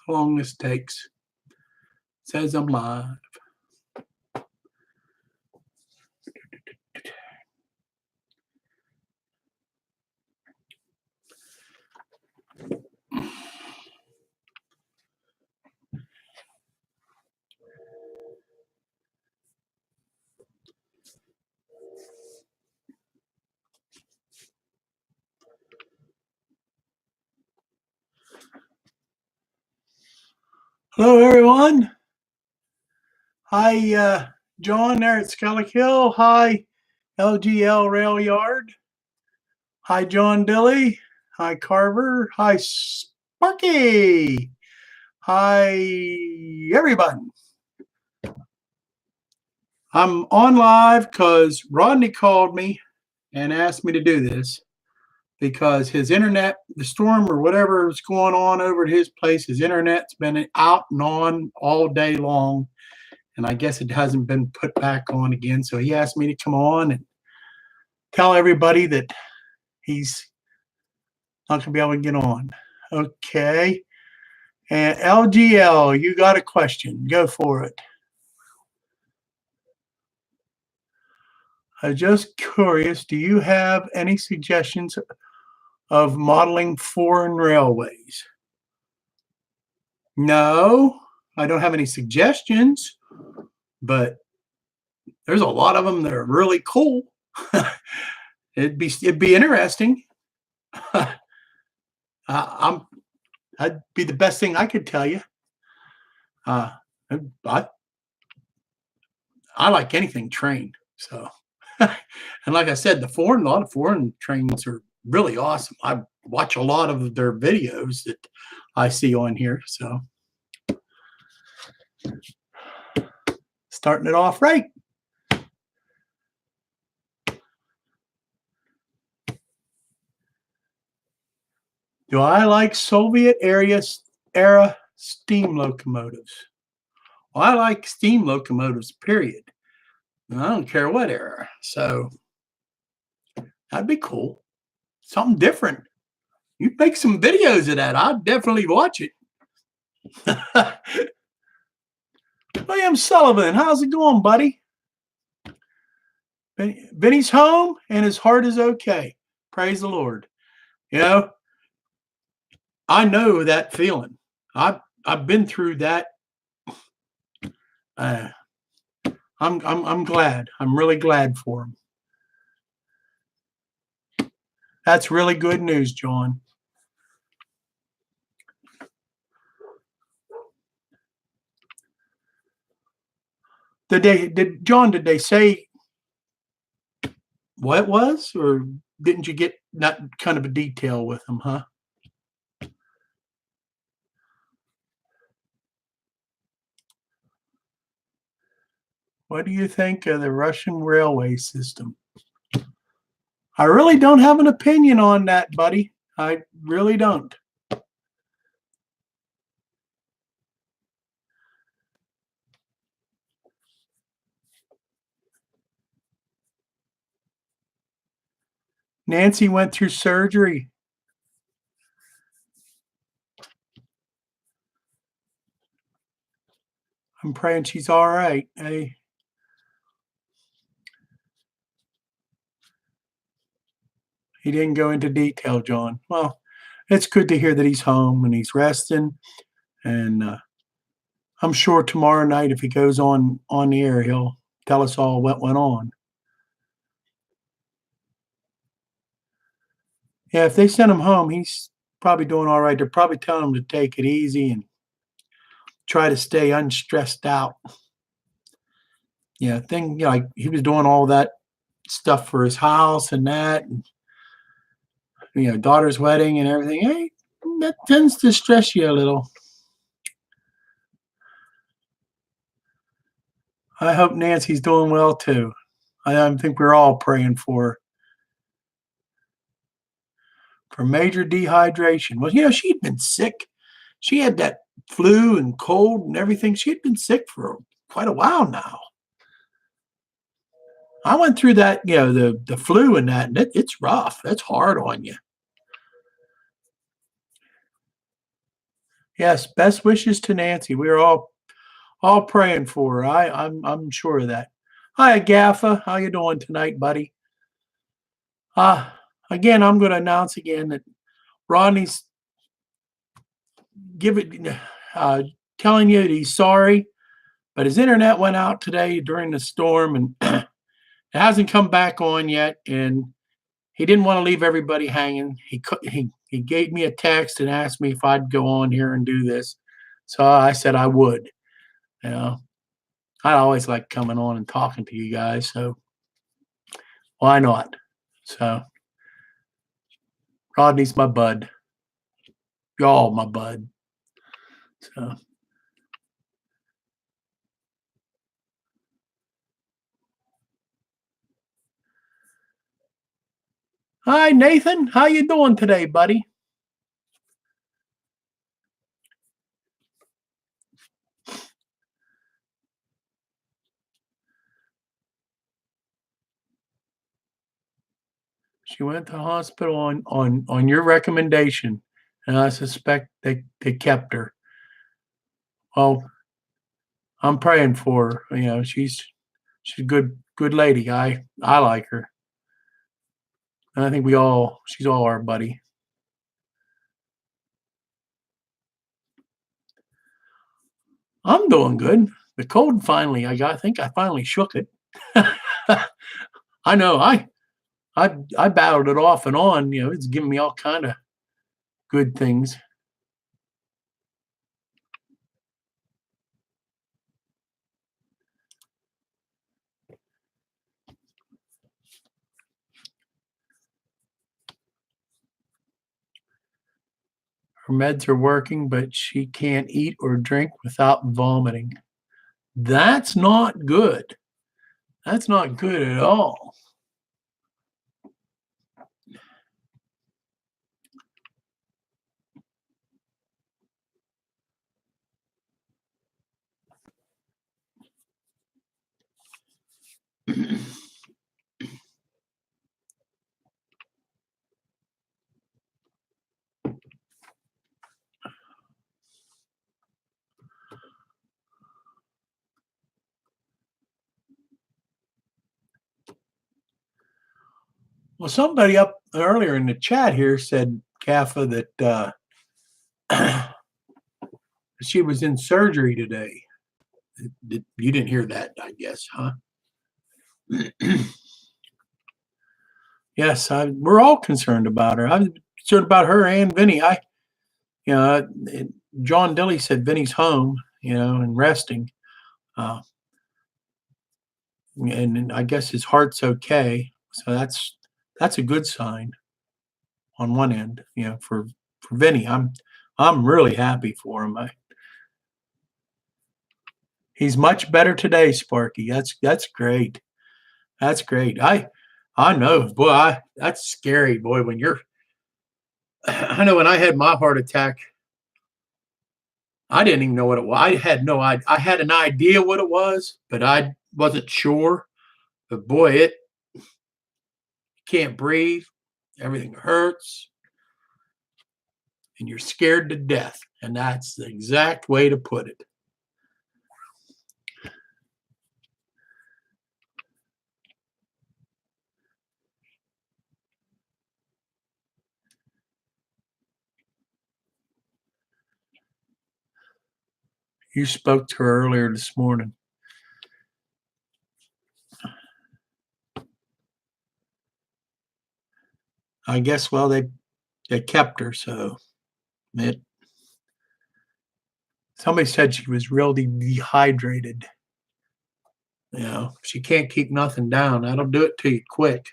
how long this takes. It says I'm live. Hello, everyone. Hi, John there at Skellick Hill. Hi, LGL Rail Yard. Hi, John Dilly. Hi, Carver. Hi, Sparky. Hi, everyone. I'm on live because Rodney called me and asked me to do this because his internet, the storm or whatever is going on over at his place, his internet's been out and on all day long. And I guess it hasn't been put back on again. So he asked me to come on and tell everybody that he's not going to be able to get on. Okay. And LGL, you got a question. Go for it. I'm just curious, do you have any suggestions of modeling foreign railways? No, I don't have any suggestions, but there's a lot of them that are really cool. It'd be interesting. That'd be the best thing I could tell you. I like anything train. So, and like I said, a lot of foreign trains are really awesome. I watch a lot of their videos that I see on here. So, starting it off right. Do I like Soviet era steam locomotives? Well, I like steam locomotives, period. And I don't care what era. So that'd be cool. Something different. You make some videos of that. I'd definitely watch it. William Sullivan, how's it going, buddy? Vinny's home and his heart is okay. Praise the Lord. You know, I know that feeling. I've been through that. I'm glad. I'm really glad for him. That's really good news, John. Did they say what it was, or didn't you get that kind of a detail with them, huh? What do you think of the Russian railway system? I really don't have an opinion on that, buddy. I really don't. Nancy went through surgery. I'm praying she's all right. Hey. He didn't go into detail, John. Well, it's good to hear that he's home and he's resting. And I'm sure tomorrow night, if he goes on the air, he'll tell us all what went on. Yeah, if they send him home, he's probably doing all right. They're probably telling him to take it easy and try to stay unstressed out. Yeah, like he was doing all that stuff for his house and that, and daughter's wedding and everything. Hey, that tends to stress you a little. I hope Nancy's doing well too. I think we're all praying for major dehydration. Well, she'd been sick. She had that flu and cold and everything. She had been sick for quite a while now. I went through that, the flu and that, and it's rough. That's hard on you. Yes, best wishes to Nancy. We're all praying for her. I'm sure of that. Hi, Gaffa. How you doing tonight, buddy? Uh, Again, I'm going to announce again that Rodney's give it, uh, telling you that he's sorry, but his internet went out today during the storm and it hasn't come back on yet. And he didn't want to leave everybody hanging. He gave me a text and asked me if I'd go on here and do this. So I said I would. You know, I always like coming on and talking to you guys. So why not? So Rodney's my bud. Y'all my bud. So hi Nathan, how you doing today, buddy? She went to the hospital on your recommendation, and I suspect they kept her. Well, I'm praying for her. You know, she's a good lady. I like her. And I think she's all our buddy. I'm doing good. The cold finally, I think I finally shook it. I know I battled it off and on. You know, it's giving me all kind of good things. Her meds are working, but she can't eat or drink without vomiting. That's not good. That's not good at all. Well, somebody up earlier in the chat here said, Kaffa, that she was in surgery today. You didn't hear that, I guess, huh? Yes, we're all concerned about her. I'm concerned about her and Vinny. You know, John Dilly said Vinny's home, you know, and resting, uh, and I guess his heart's okay. So that's a good sign on one end, you know, for Vinny. I'm really happy for him. He's much better today, Sparky. That's great. That's great. I know, boy. That's scary, boy. When you're, I know when I had my heart attack, I didn't even know what it was. I had no idea. I had an idea what it was, but I wasn't sure. But boy, it can't breathe. Everything hurts, and you're scared to death. And that's the exact way to put it. You spoke to her earlier this morning. I guess, well, they kept her, so it. Somebody said she was really dehydrated. You know, she can't keep nothing down. That'll do it to you quick.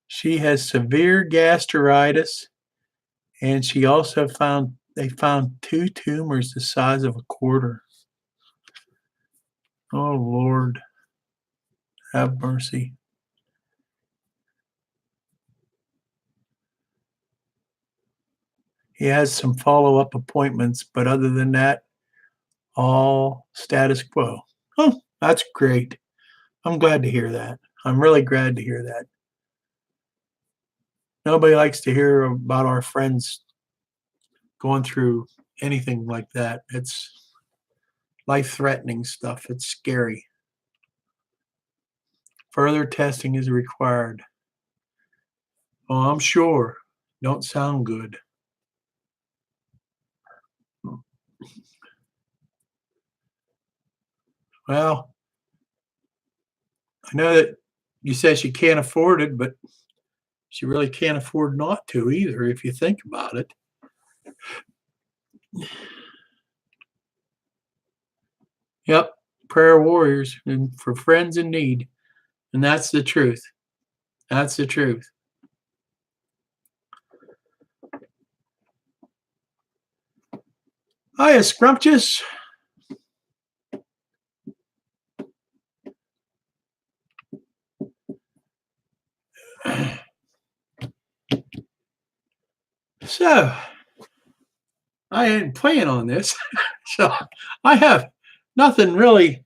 She has severe gastritis, and she also they found two tumors the size of a quarter. Oh Lord, have mercy. He has some follow-up appointments, but other than that, all status quo. Oh, that's great. I'm glad to hear that. I'm really glad to hear that. Nobody likes to hear about our friends going through anything like that. It's life-threatening stuff. It's scary. Further testing is required. Oh, I'm sure. Don't sound good. Well, I know that you said she can't afford it, but she really can't afford not to either, if you think about it. Yep, prayer warriors and for friends in need. And that's the truth. That's the truth. Hiya, Scrumptious. So, I didn't plan on this. So, I have nothing really.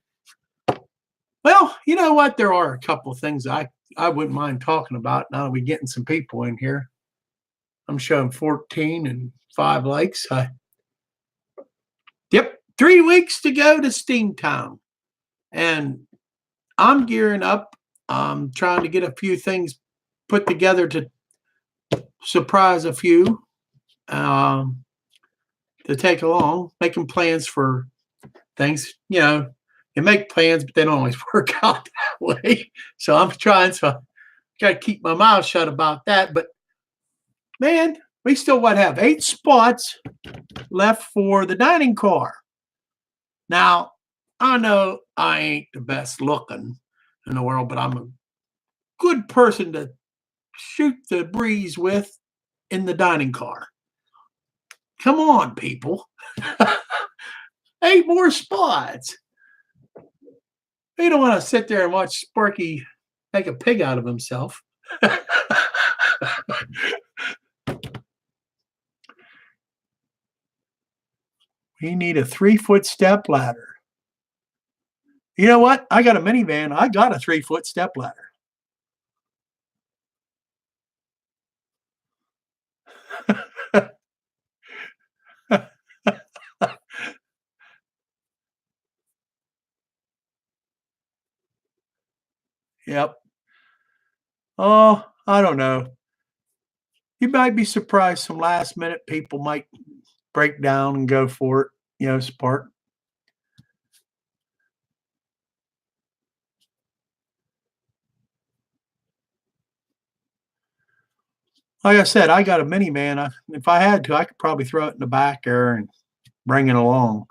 Well, you know what? There are a couple of things I wouldn't mind talking about now that we're getting some people in here. I'm showing 14 and 5 likes. Yep, 3 weeks to go to Steamtown. And I'm gearing up. I'm trying to get a few things put together to surprise a few um, to take along, making plans for things. You know, you make plans, but they don't always work out that way. So I'm trying. So I got to keep my mouth shut about that. But man, we still have 8 spots left for the dining car. Now, I know I ain't the best looking in the world, but I'm a good person to shoot the breeze with in the dining car. Come on, people. 8 more spots. We don't want to sit there and watch Sparky make a pig out of himself. We need a 3-foot step ladder. You know what? I got a minivan. I got a 3-foot step ladder. Yep. Oh, I don't know. You might be surprised some last minute people might break down and go for it, Spark. Like I said, I got a minivan. If I had to, I could probably throw it in the back there and bring it along.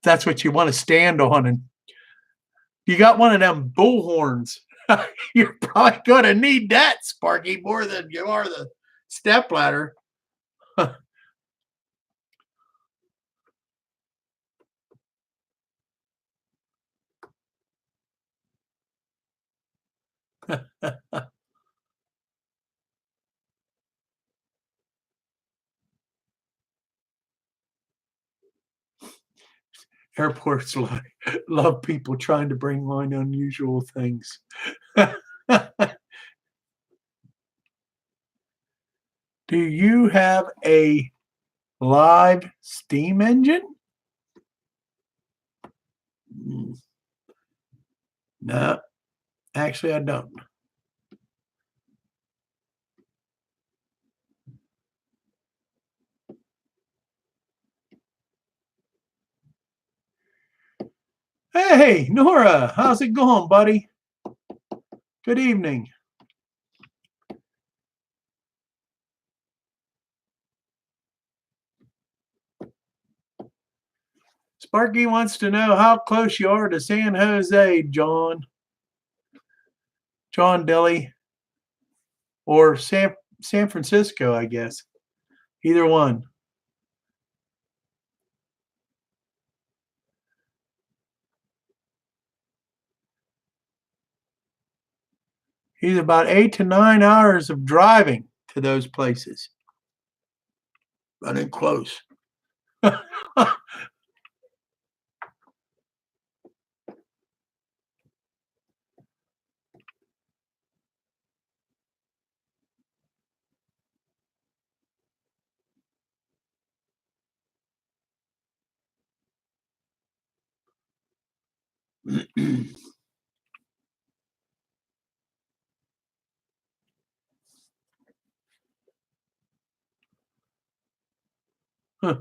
That's what you want to stand on. And you got one of them bullhorns. You're probably going to need that, Sparky, more than you are the stepladder. Airports love people trying to bring on unusual things. Do you have a live steam engine? No, actually, I don't. Hey, Nora, how's it going, buddy? Good evening. Sparky wants to know how close you are to San Jose, John. John Dilly. Or San Francisco, I guess. Either one. He's about 8 to 9 hours of driving to those places. running close. Huh.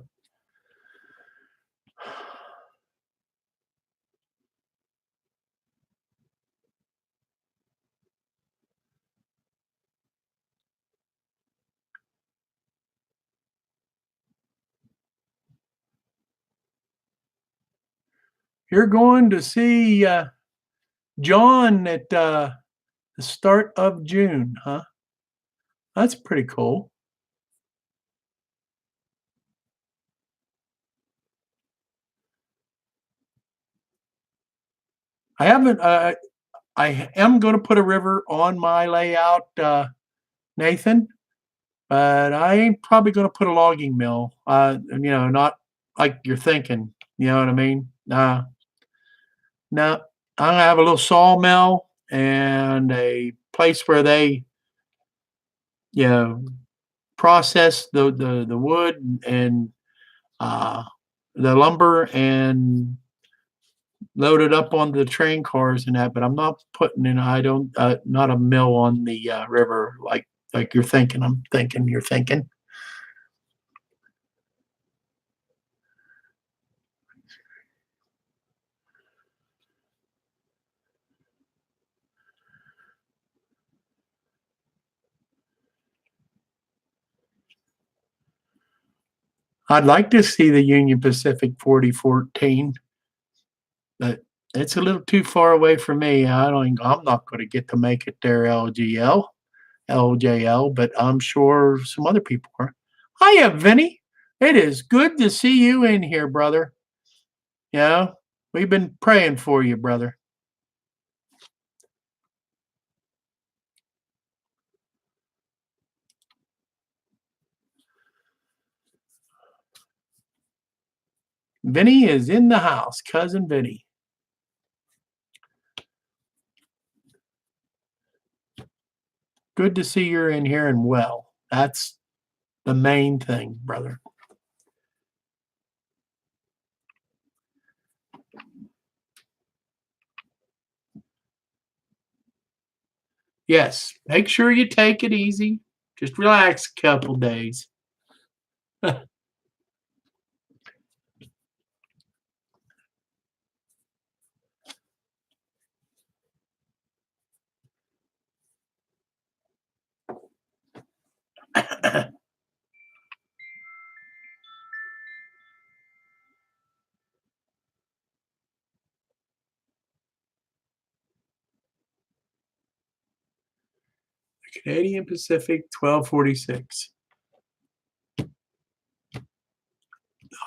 You're going to see John at the start of June, huh? That's pretty cool. I haven't. I am going to put a river on my layout, Nathan, but I ain't probably going to put a logging mill. Not like you're thinking. You know what I mean? No, I'm gonna have a little sawmill and a place where they, you know, process the wood and uh, the lumber and load it up onto the train cars and that. But I'm not putting in. I don't. Not a mill on the river like you're thinking. I'm thinking you're thinking. I'd like to see the Union Pacific 4014, but it's a little too far away for me. I'm not going to get to make it there, LJL, but I'm sure some other people are. Hiya, Vinny. It is good to see you in here, brother. Yeah, we've been praying for you, brother. Vinny is in the house, cousin Vinny. Good to see you're in here and well. That's the main thing, brother. Yes, make sure you take it easy. Just relax a couple days. Canadian Pacific 1246.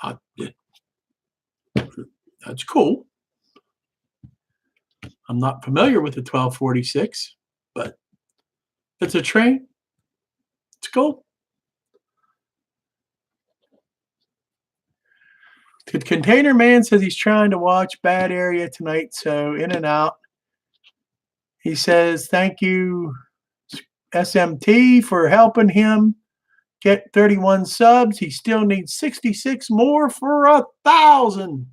Uh, that's cool. I'm not familiar with the 1246, but it's a train. It's cool. The container man says he's trying to watch Bad Area tonight, so in and out. He says, thank you, SMT, for helping him get 31 subs. He still needs 66 more for 1,000.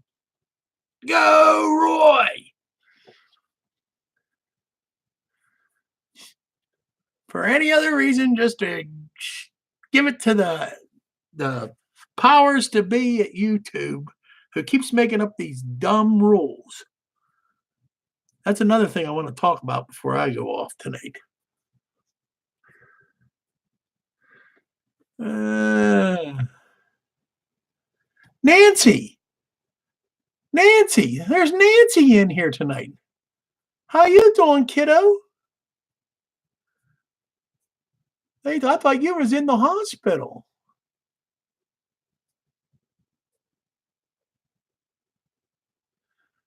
Go, Roy! For any other reason, just to give it to the powers to be at YouTube who keeps making up these dumb rules. That's another thing I want to talk about before I go off tonight. Nancy, there's Nancy in here tonight. How you doing, kiddo? Hey, I thought you was in the hospital.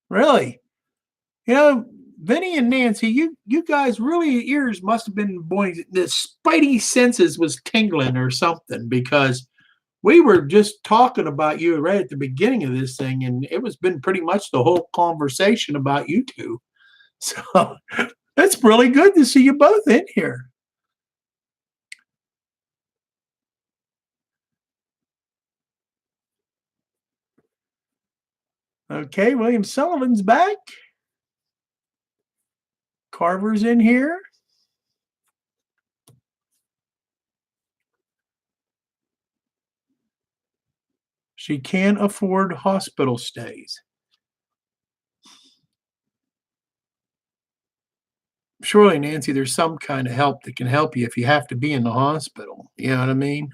Really? You know, Vinny and Nancy, you guys really, your ears must have been boing. The spidey senses was tingling or something because we were just talking about you right at the beginning of this thing, and it was been pretty much the whole conversation about you two. So it's really good to see you both in here. Okay, William Sullivan's back. Carver's in here. She can't afford hospital stays. Surely, Nancy, there's some kind of help that can help you if you have to be in the hospital. You know what I mean?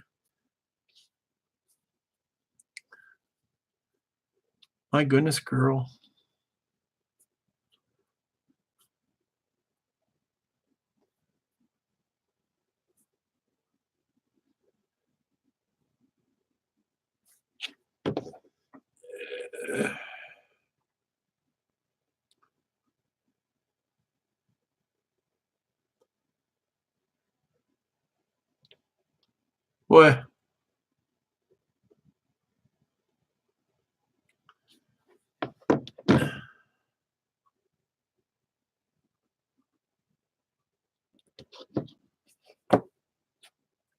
My goodness, girl. Boy.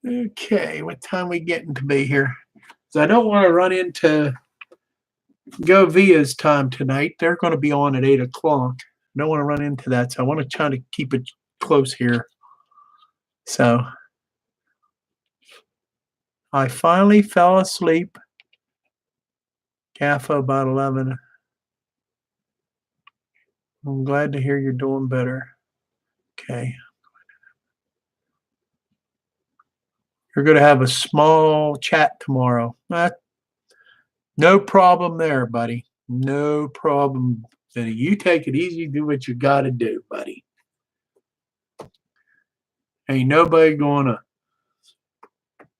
Okay, what time we getting to be here? So I don't want to run into Go Via's time tonight. They're going to be on at 8 o'clock. I don't want to run into that, so I want to try to keep it close here. So I finally fell asleep. CAFO about 11. I'm glad to hear you're doing better. Okay. You're going to have a small chat tomorrow. No problem there, buddy. No problem. You take it easy. Do what you got to do, buddy. Ain't nobody going to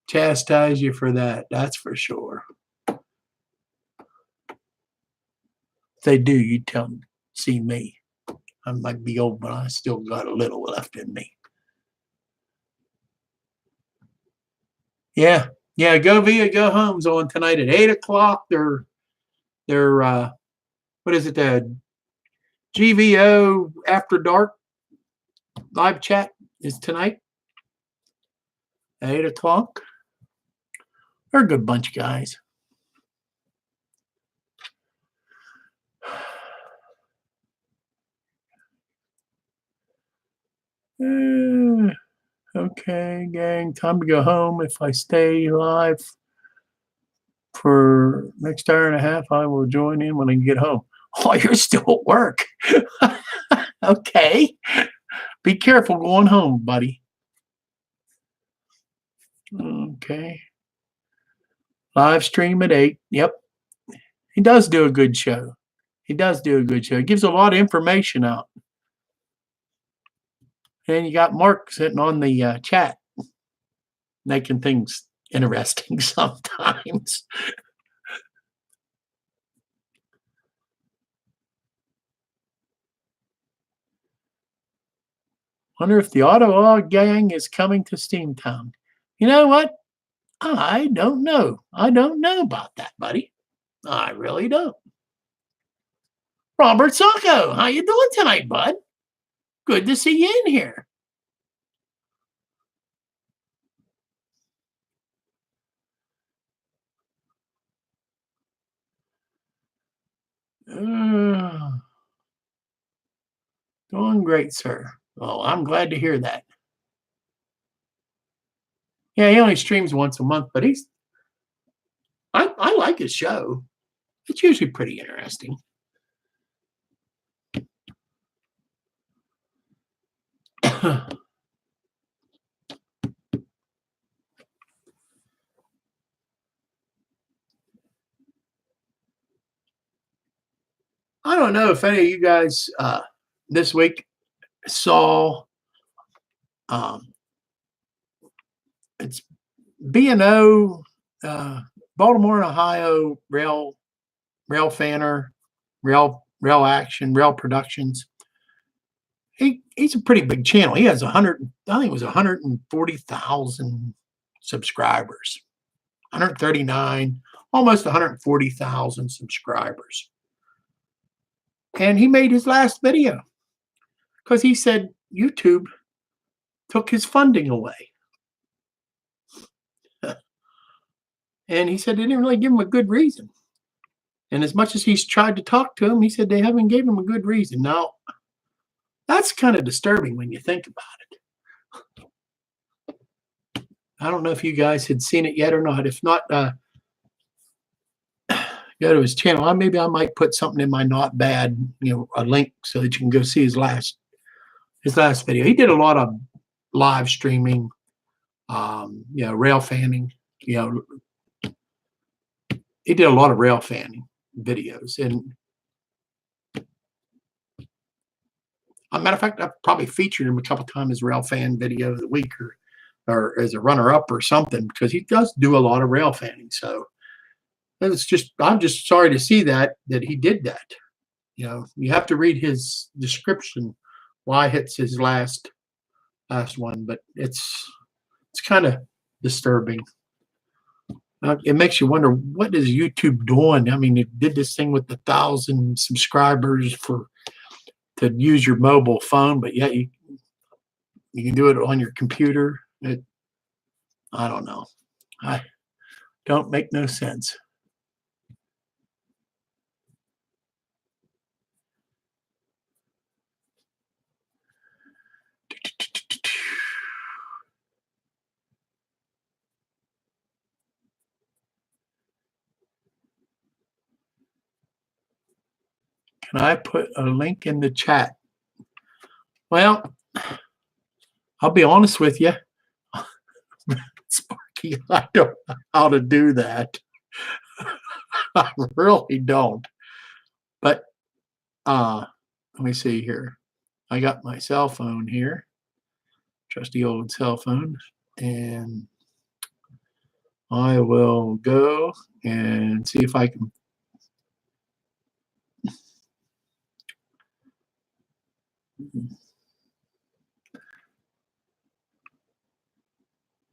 chastise you for that. That's for sure. If they do, you tell them, see me. I might be old, but I still got a little left in me. Yeah. Yeah, Go Via, Go Home's on tonight at 8 o'clock. They're what is it, the GVO After Dark live chat is tonight at 8 o'clock. They're a good bunch of guys. Okay, gang, time to go home. If I stay live for next hour and a half, I will join in when I get home. Oh, you're still at work. Okay. Be careful going home, buddy. Okay. Live stream at 8. Yep. He does do a good show. He does do a good show. He gives a lot of information out. And you got Mark sitting on the chat, making things interesting sometimes. Wonder if the Ottawa gang is coming to Steamtown. You know what? I don't know. I don't know about that, buddy. I really don't. Robert Sacco, how you doing tonight, bud? Good to see you in here. Doing great, sir. Well, I'm glad to hear that. Yeah, he only streams once a month, but I like his show. It's usually pretty interesting. I don't know if any of you guys this week saw it's B&O, Baltimore and Ohio Rail Fanner, Rail Action, Rail Productions. He's a pretty big channel. He has 140,000 subscribers. 139, almost 140,000 subscribers. And he made his last video because he said YouTube took his funding away. And he said they didn't really give him a good reason. And as much as he's tried to talk to him, he said they haven't given him a good reason. Now, that's kind of disturbing when you think about it. I don't know if you guys had seen it yet or not. If not, go to his channel. Maybe I might put something in my not bad, a link so that you can go see his last video. He did a lot of live streaming, rail fanning. He did a lot of rail fanning videos. And as a matter of fact, I've probably featured him a couple times as rail fan video of the week or as a runner-up or something, because he does do a lot of rail fanning. So I'm just sorry to see that he did that. You have to read his description why it's his last one, but it's kind of disturbing. It makes you wonder, what is YouTube doing? I mean, it did this thing with 1,000 subscribers to use your mobile phone, but yet you can do it on your computer. I don't know. I don't make no sense. Can I put a link in the chat? Well, I'll be honest with you, Sparky, I don't know how to do that. I really don't. But let me see here. I got my cell phone here, trusty old cell phone, and I will go and see if I can.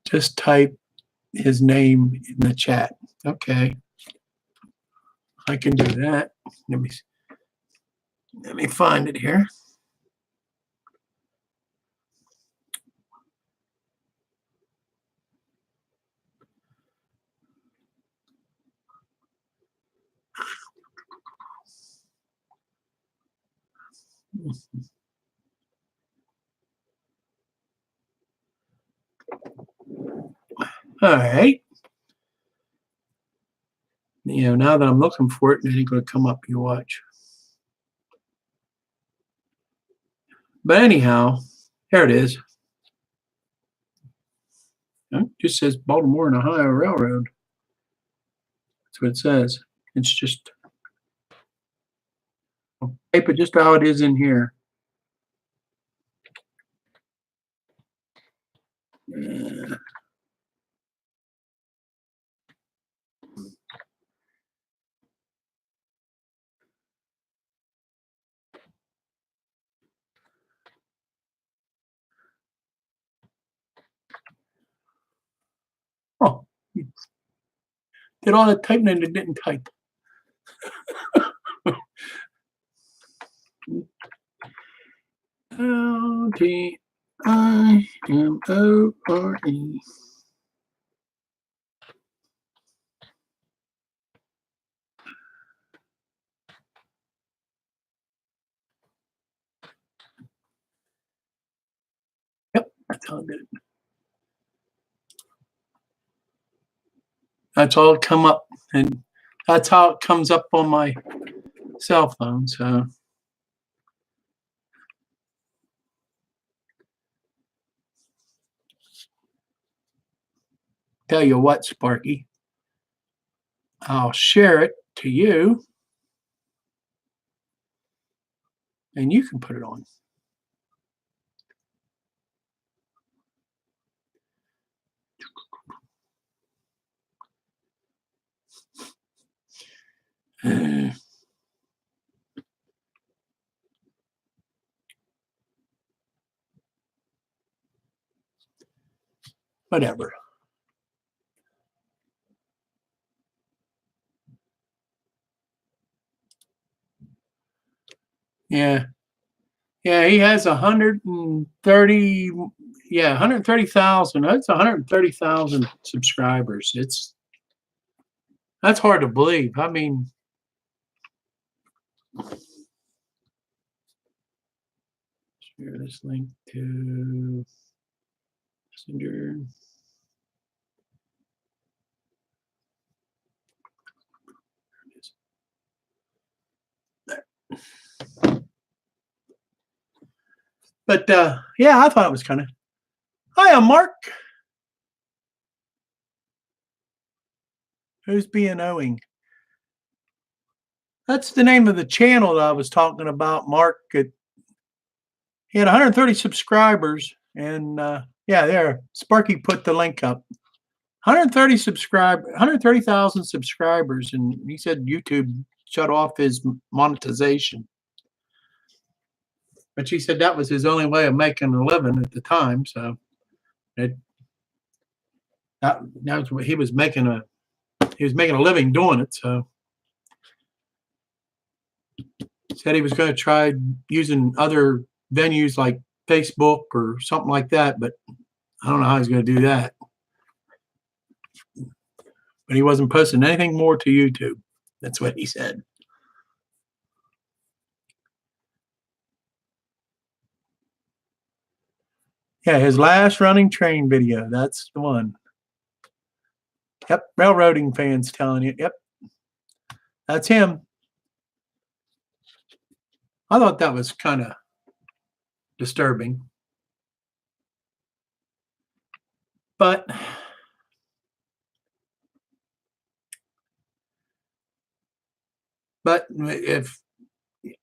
Just type his name in the chat. Okay, I can do that. Let me find it here. All right. Now that I'm looking for it, it ain't going to come up. You watch. But anyhow, here it is. It just says Baltimore and Ohio Railroad. That's what it says. It's just paper, just how it is in here. Oh, did all that typing and it didn't type. L-T-I-M-O-R-E. Yep, that's how I did it. That's all it come up, and that's how it comes up on my cell phone. So tell you what, Sparky, I'll share it to you, and you can put it on. Whatever. Yeah. Yeah, he has 130, yeah, 130,000. That's 130,000 subscribers. That's hard to believe. I mean, share this link to Messenger. But yeah, I thought it was kind of. Hi, I'm Mark. Who's being owing? That's the name of the channel that I was talking about. Mark, he had 130 subscribers, and yeah, there. Sparky put the link up. 130,000 subscribers, and he said YouTube shut off his monetization. But she said that was his only way of making a living at the time. So it, that was what he was making a living doing it. So he said he was going to try using other venues like Facebook or something like that, but I don't know how he's going to do that. But he wasn't posting anything more to YouTube. That's what he said. Yeah, his last running train video. That's the one. Yep, railroading fans telling you. Yep, that's him. I thought that was kind of disturbing. But if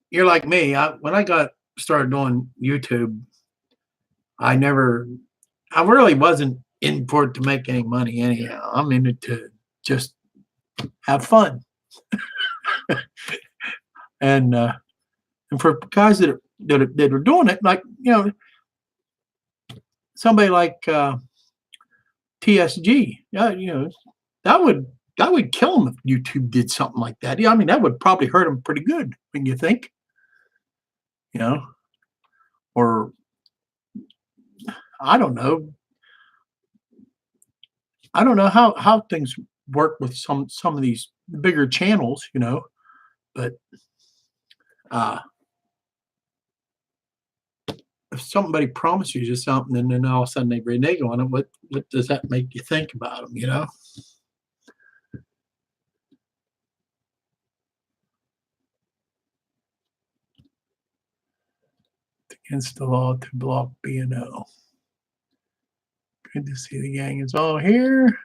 you're like me, when I got started on YouTube, I really wasn't in for it to make any money anyhow. I'm in it to just have fun. and for guys that are doing it, like somebody like TSG, yeah, that would kill him if YouTube did something like that. Yeah, I mean that would probably hurt him pretty good. When you think, or I don't know. I don't know how things work with some of these bigger channels, but uh, if somebody promises you something and then all of a sudden they renege on it, what does that make you think about them? Against the law to block B&O. Good to see the gang is all here.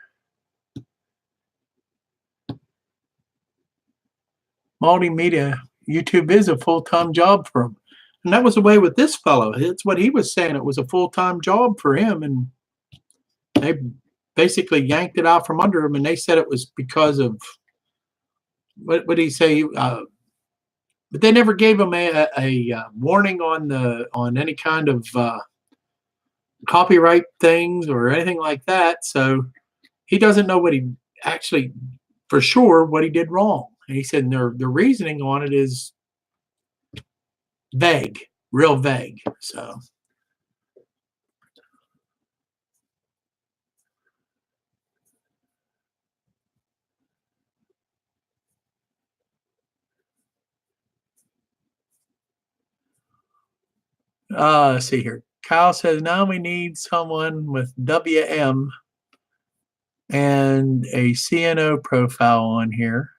Multimedia, YouTube is a full-time job for him. And that was the way with this fellow. It's what he was saying. It was a full-time job for him. And they basically yanked it out from under him. And they said it was because of, what did he say? But they never gave him a warning on any kind of copyright things or anything like that. So he doesn't know what he actually, for sure, what he did wrong. And he said the reasoning on it is vague, real vague. So let's see here. Kyle says now we need someone with WM and a CNO profile on here.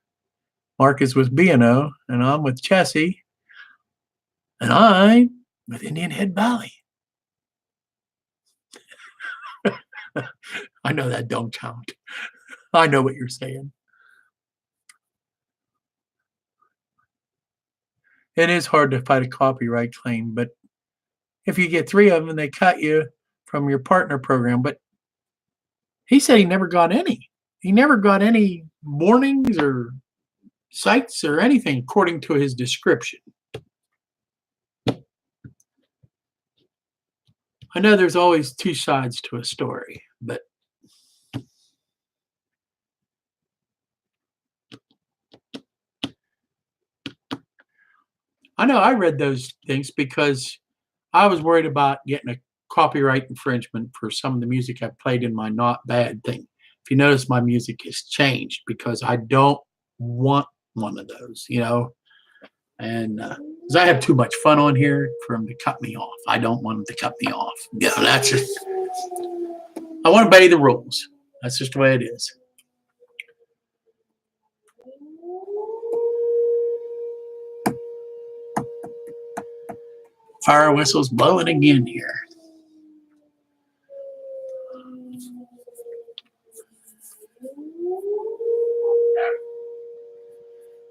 Mark is with BNO, and I'm with Chessie, and I'm with Indian Head Valley. I know that don't count. I know what you're saying. It is hard to fight a copyright claim, but if you get 3 of them and they cut you from your partner program, but he said he never got any. He never got any warnings or sites or anything according to his description. I know there's always 2 sides to a story, but I know I read those things because I was worried about getting a copyright infringement for some of the music I played in my not bad thing. If you notice, my music has changed because I don't want one of those, and because I have too much fun on here for them to cut me off. I don't want them to cut me off. That's just, I want to obey the rules. That's just the way it is. Fire whistle's blowing again here.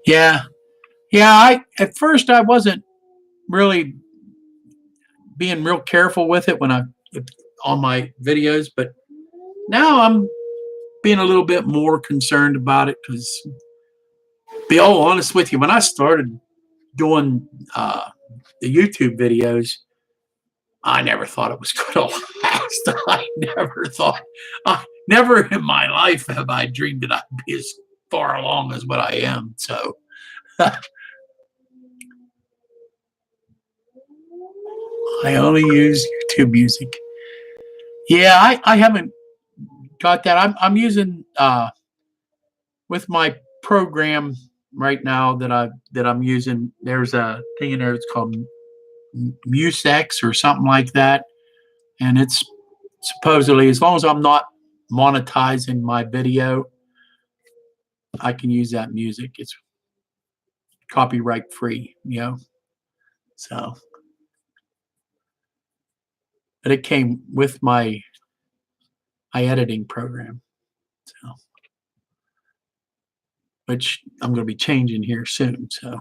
Yeah. At first I wasn't really being real careful with it when I on my videos, but now I'm being a little bit more concerned about it because, be all honest with you, when I started doing the YouTube videos, I never thought it was going to last. Never in my life have I dreamed that I'd be as far along as what I am. So I only use YouTube music. Yeah, I haven't got that. I'm using with my program right now that I'm using. There's a thing in there. It's called Musex or something like that, and it's supposedly, as long as I'm not monetizing my video, I can use that music. It's copyright free, So, but it came with my editing program, so which I'm going to be changing here soon. So,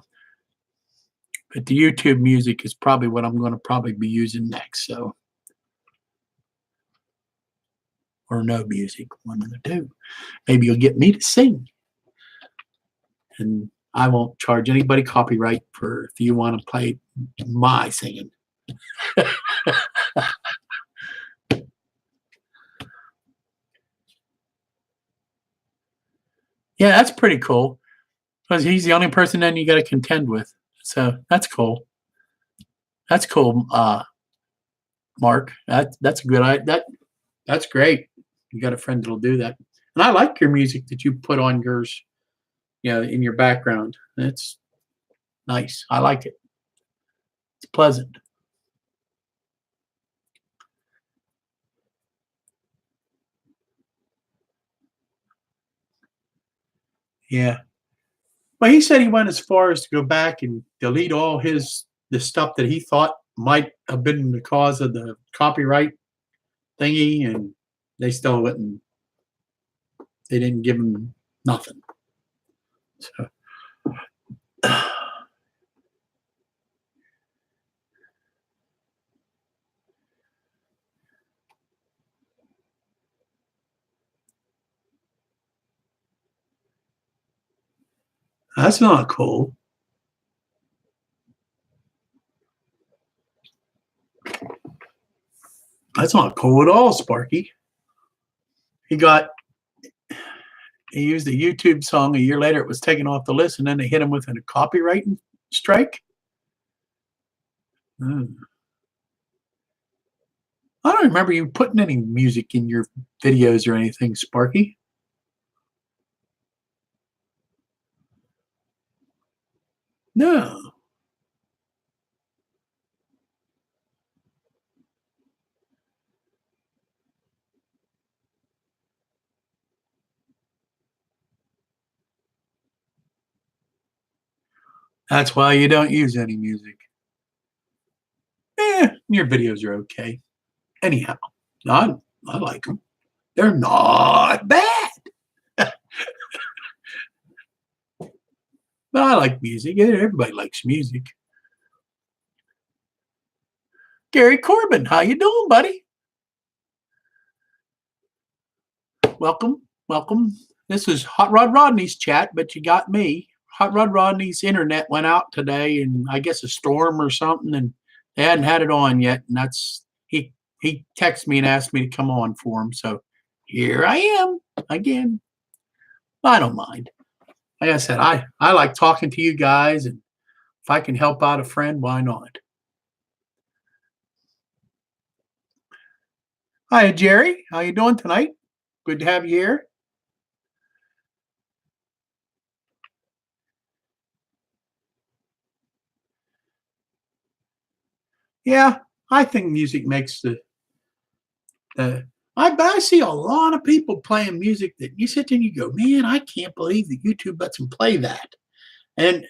but the YouTube music is probably what I'm going to probably be using next. So, or no music, one of the two. Maybe you'll get me to sing, and I won't charge anybody copyright for if you want to play my singing. Yeah, that's pretty cool because he's the only person then you got to contend with. So that's cool. That's cool, Mark. That's a good. That's great. You got a friend that'll do that, and I like your music that you put on yours. In your background. It's nice. I like it. It's pleasant. Yeah. Well, he said he went as far as to go back and delete all the stuff that he thought might have been the cause of the copyright thingy, and they still wouldn't. They didn't give him nothing. So that's not cool. That's not cool at all, Sparky. He used a YouTube song. A year later, it was taken off the list, and then they hit him with a copyright strike. I don't remember you putting any music in your videos or anything, Sparky. No. That's why you don't use any music. Your videos are okay. Anyhow, I like them. They're not bad. But I like music. Everybody likes music. Gary Corbin, how you doing, buddy? Welcome. This is Hot Rod Rodney's chat, but you got me. Hot Rod Rodney's internet went out today, and I guess a storm or something, and they hadn't had it on yet. And he texted me and asked me to come on for him. So here I am again. I don't mind. Like I said, I like talking to you guys and If I can help out a friend, why not? Hi, Jerry. How you doing tonight? Good to have you here. Yeah, I think music makes the I see a lot of people playing music that you sit there and you go, man, I can't believe that YouTube lets them play that. And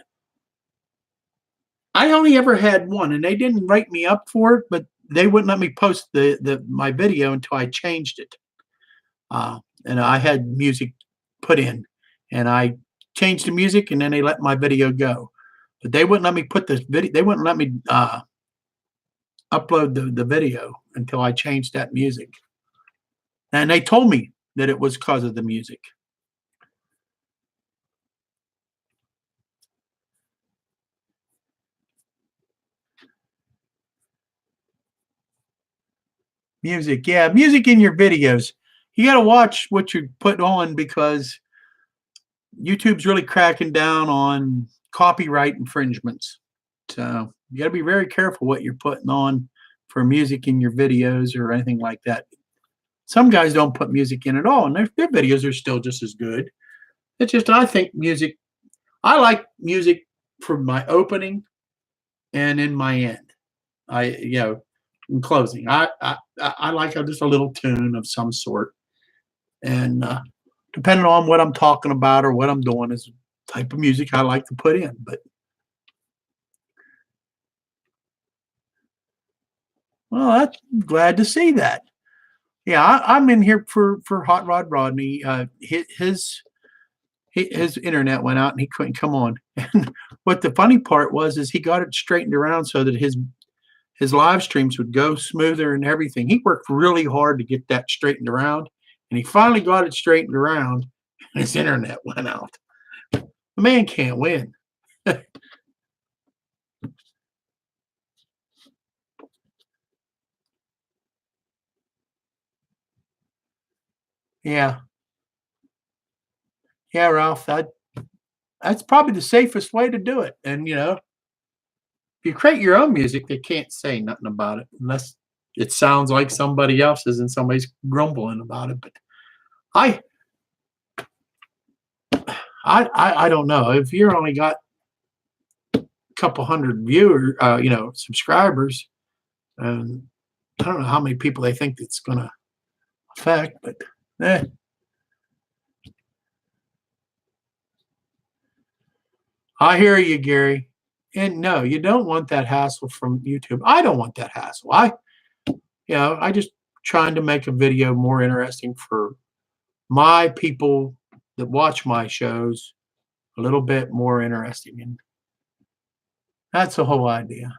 I only ever had one, and they didn't write me up for it, but they wouldn't let me post the my video until I changed it. And I had music put in, and I changed the music, and then they let my video go. But they wouldn't let me put this video. They wouldn't let me upload the video until I changed that music. And they told me that it was because of the music. Music, yeah, music in your videos. You got to watch what you put on because YouTube's really cracking down on copyright infringements. So you got to be very careful what you're putting on for music in your videos or anything like that. Some guys don't put music in at all, and their videos are still just as good. It's just I think music. I like music for my opening and in my end. In closing, I like just a little tune of some sort, and depending on what I'm talking about or what I'm doing is the type of music I like to put in. But well, that's glad to see that. Yeah, I'm in here for Hot Rod Rodney. His internet went out and he couldn't come on. And what the funny part was is he got it straightened around so that his live streams would go smoother and everything. He worked really hard to get that straightened around, and he finally got it straightened around, and his internet went out. The man can't win. Yeah, yeah, Ralph. That's probably the safest way to do it. And if you create your own music, they can't say nothing about it unless it sounds like somebody else's and somebody's grumbling about it. But I I don't know if you're only got a couple hundred viewers, subscribers. And I don't know how many people they think it's going to affect, but eh. I hear you, Gary. And no, you don't want that hassle from YouTube. I don't want that hassle. I just trying to make a video more interesting for my people that watch my shows a little bit more interesting. And that's the whole idea.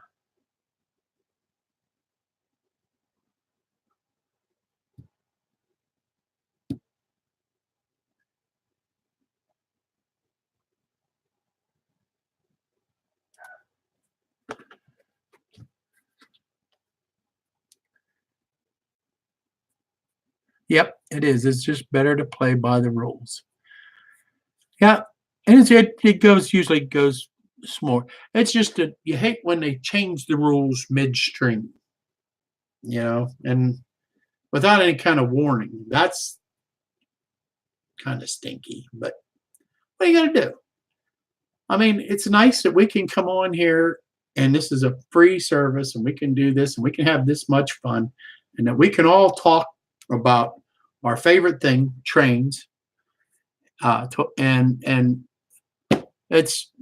Yep, it is. It's just better to play by the rules. Yeah, and it usually goes small. It's just that you hate when they change the rules midstream, and without any kind of warning. That's kind of stinky. But what are you gonna do? I mean, it's nice that we can come on here and this is a free service and we can do this and we can have this much fun and that we can all talk about our favorite thing, trains. And it's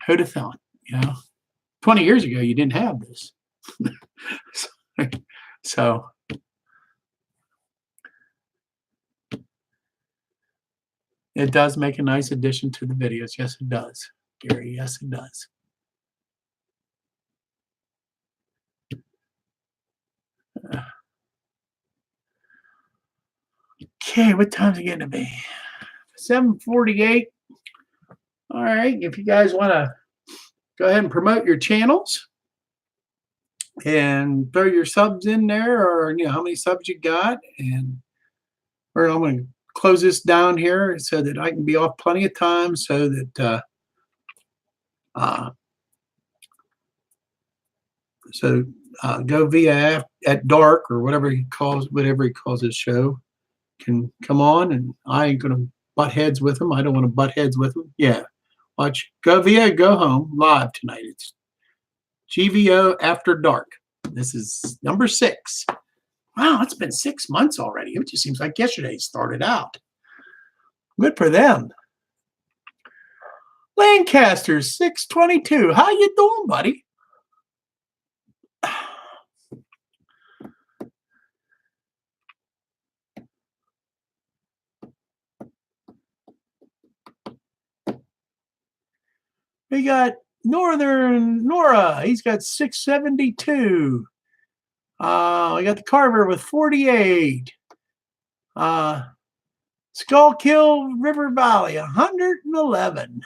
who'd have thought, 20 years ago you didn't have this. So it does make a nice addition to the videos. Yes, it does, Gary. Yes, it does. Okay, what time's it getting to be? 7:48. All right, if you guys want to go ahead and promote your channels and throw your subs in there, or how many subs you got, and or I'm going to close this down here so that I can be off plenty of time so that Uh, so Go via at dark or whatever he calls his show can come on, and I ain't gonna butt heads with him. I don't want to butt heads with him. Yeah, watch Go via Go Home live tonight. It's GVO After Dark. This is number 6. Wow, it's been 6 months already. It just seems like yesterday started out. Good for them. Lancaster 622. How you doing, buddy? We got Northern Nora. He's got 672. We got the Carver with 48. Skullkill River Valley 111.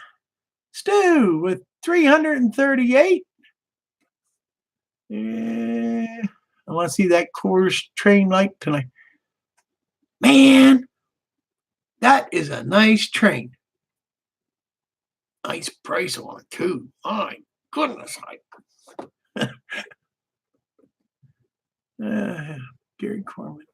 Stu with 338. I want to see that course train light tonight. Man, that is a nice train. Nice price on it too. My goodness, Gary Corman.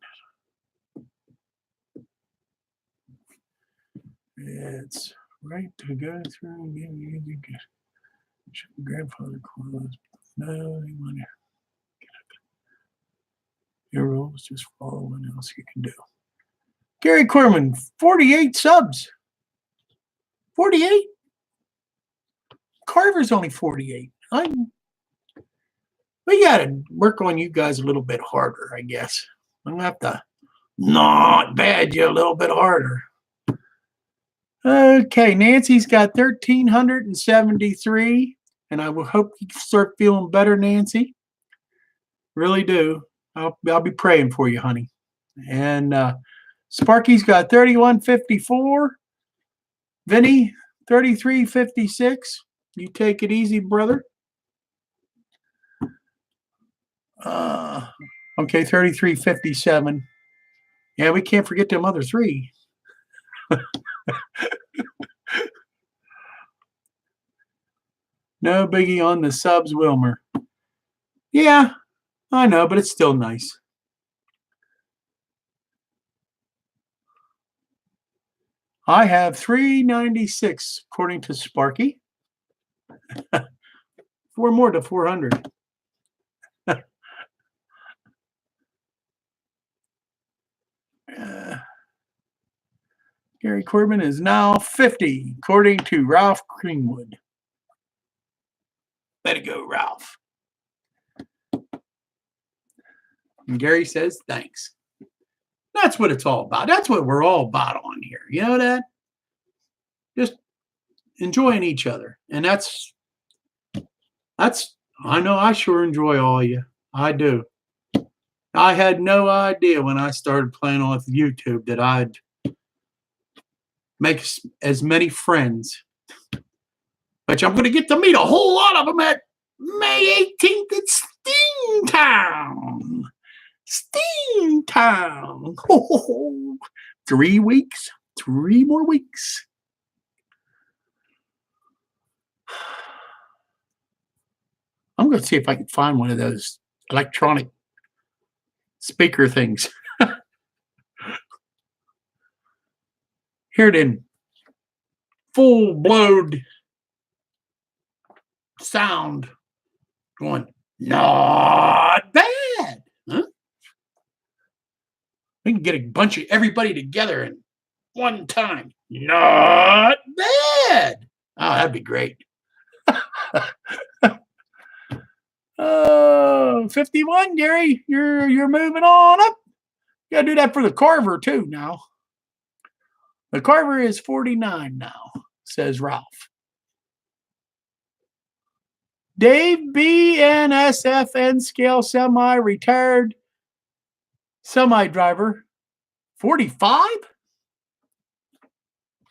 It's right to go through. Grandfather closed. No, you want to. Your rules, just follow what else you can do. Gary Corman, 48 subs. 48? Carver's only 48. We got to work on you guys a little bit harder, I guess. I'm going to have to not bad you a little bit harder. Okay, Nancy's got 1,373, and I will hope you start feeling better, Nancy. Really do. I'll be praying for you, honey. And Sparky's got 3,154. Vinny, 3,356. You take it easy, brother. Okay, 3,357. Yeah, we can't forget them other 3. No biggie on the subs, Wilmer. Yeah, I know, but it's still nice. I have 396, according to Sparky. 4 more to 400. Gary Corbin is now 50, according to Ralph Greenwood. Let it go, Ralph. And Gary says, thanks. That's what it's all about. That's what we're all about on here. You know that? Just enjoying each other. And that's, I know I sure enjoy all of you. I do. I had no idea when I started playing on YouTube that I'd make as many friends. Which I'm going to get to meet a whole lot of them at May 18th at Steamtown. Steamtown. Oh, 3 weeks. 3 more weeks. I'm going to see if I can find one of those electronic speaker things. Hear it in full-blown sound going, not bad. Huh? We can get a bunch of everybody together in one time. Not bad. Oh, that'd be great. 51, Gary, you're moving on up. You gotta do that for the Carver too now. The Carver is 49 now, says Ralph. Dave B and SFN scale semi-retired semi-driver. 45?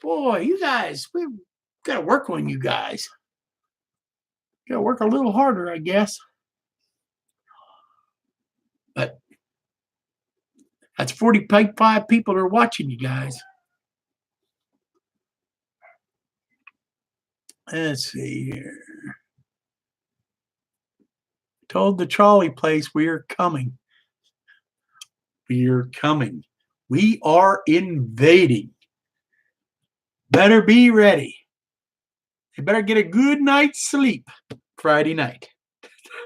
Boy, you guys, we've got to work on you guys. Got to work a little harder, I guess. But that's 45 people are watching you guys. Let's see here. Told the trolley place we're coming. We're coming. We are invading. Better be ready. You better get a good night's sleep Friday night.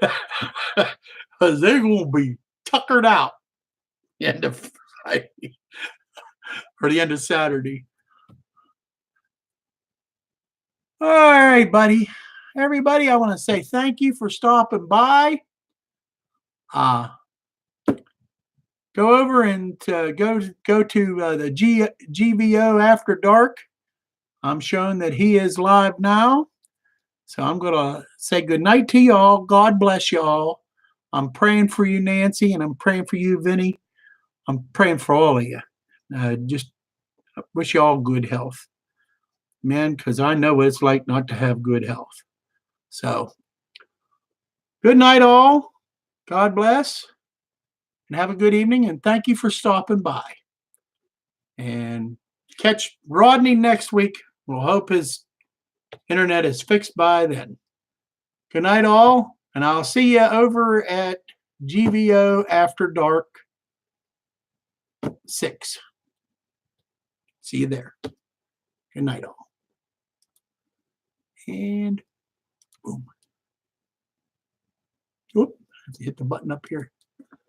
Because they're going to be tuckered out the end of Friday or the end of Saturday. All right, buddy. Everybody, I want to say thank you for stopping by. Go over and go to the GVO After Dark. I'm showing that he is live now. So I'm going to say good night to y'all. God bless y'all. I'm praying for you, Nancy, and I'm praying for you, Vinny. I'm praying for all of you. Just wish you all good health, man, because I know what it's like not to have good health. So good night, all. God bless. And have a good evening, and thank you for stopping by. And catch Rodney next week. We'll hope his internet is fixed by then. Good night, all, and I'll see you over at GVO After Dark 6. See you there. Good night, all. And boom. Oop, I have to hit the button up here.